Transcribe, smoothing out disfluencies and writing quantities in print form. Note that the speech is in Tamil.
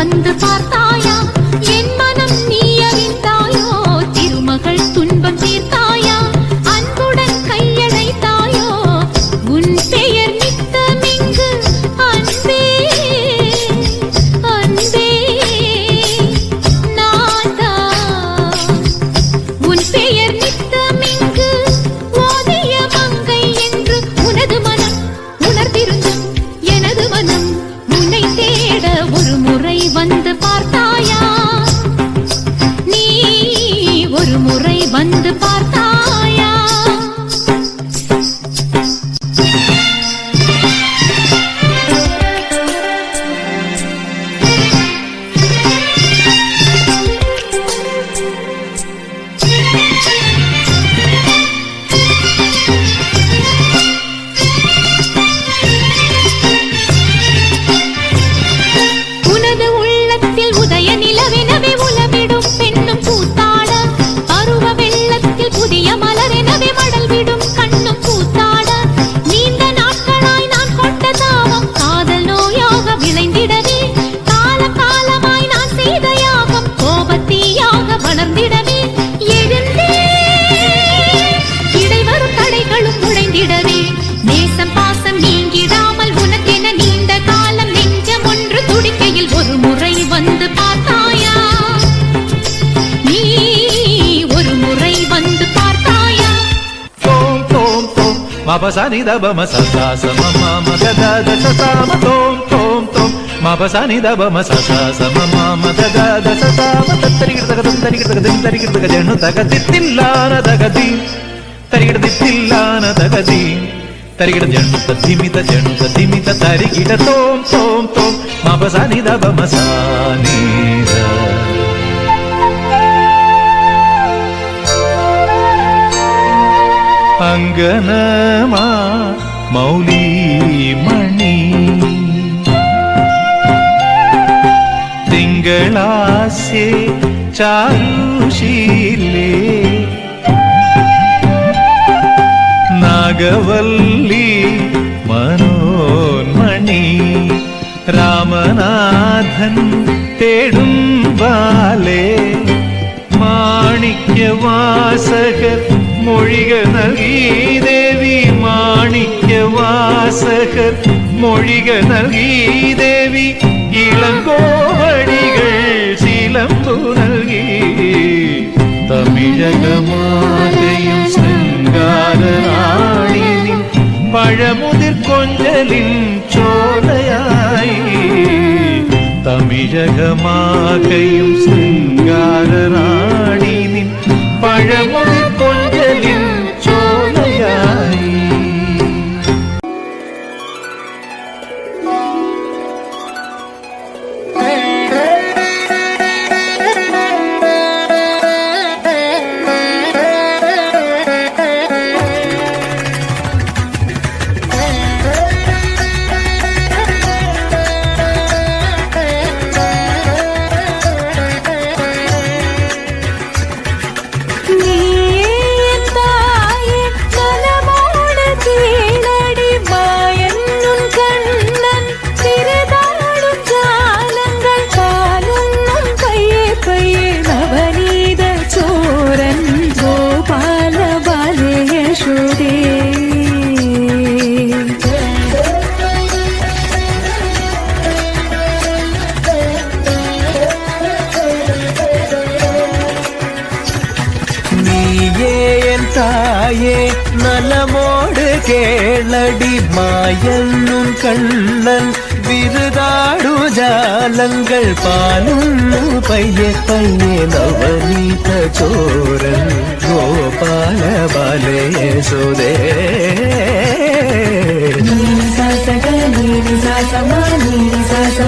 வந்து பார்த்தாயா என் மனம் நீ அறிந்தாயோ திருமகள் துன்பம் தீர்த்தாயா அன்புடன் கையழைத்தாயோ உன் பெயர் நித்தமிங்கு அன்பே அன்பே நாதா உன் பெயர் நித்தமிங்கு ஓதிய மங்கை என்று உனது மனம் உணர்ந்திருந்தும் எனது மனம் உன்னை தேட ஒரு முறை வந்து பார்த்தாயா நீ ஒரு முறை வந்து பார்த்தாயா உனது உள்ளத்தில் உதய நிலவெனவே உலவிடும் பெண்ணும் கூத்தாட பருவ வெள்ளத்தில் புதிய மலரெனவே மடல் விடும் கண்ணும் கூத்தாட நீண்ட நாட்களாய் நான் கொண்ட தாவம் காதல் நோயாக விளைந்திடவே கால காலமாய் நான் செய்த யாகம் கோபத்தீயாக வளர்ந்திடவே எழுந்தே இடைவரும் தடைகளும் உடைந்திடவே நேசம் பாசம் நீங்கிடாமல் உனக்கென நீண்ட காலம் நெஞ்சம் ஒன்று துடிக்கையில் ஒரு முறை வந்து பார்த்தாயா நீ ஒரு முறை வந்து பார்த்தாயா தோம் தோம் தோம் மபசனி தபம சசாசம மகதத சசாம தோம் தோம் தோம் மபசனி தபம சசாசம மகதத சசாம தத்தரிகிருதகதம் தரிகிருதகதம் தரிகிருதக ஜனு தகதித்தில்லான தகதி தரிகிருதித்தில்லான தகதி தரிகிட ஜனு தத்திமித தரிகிட தோம் தோம் தோம் மபசனி தபம சானீர அங்கனமா மௌலி மணி திங்களாசே ಚಾರುಶೀಲೆ ನಾಗವಲ್ಲಿ മനോന്മണി രാമനാഥൻ തേടും ബാലേ മാണിക്യവാസകർ മൊഴിക നൽകി ദേവി മാണിക്യവാസകർ മൊഴിക നൽകി ദേവി ഇളങ്കോവടികൾ ചിലമ്പു നൽകി തമിഴകമാതയും ശൃംഗാരറാണി നിൻ പഴമുതിർ കൊഞ്ചലിൻ ചോലയായി തമിഴകമാകയും ശൃംഗാരറാണി നിൻ പഴമുതിർ കൊഞ്ചലിൻ ചോലയായി നലമോട് കേളടി മായന്നും കണ്ണൻ വിരുതാടു ജാലങ്ങൾ പാലുന്നു പയ്യെ പയ്യെ നവനീത ചോരൻ ഗോപാല ബാലയശോദേ നീ സാസ ഗ നീ സാസ മാ നീ സാസ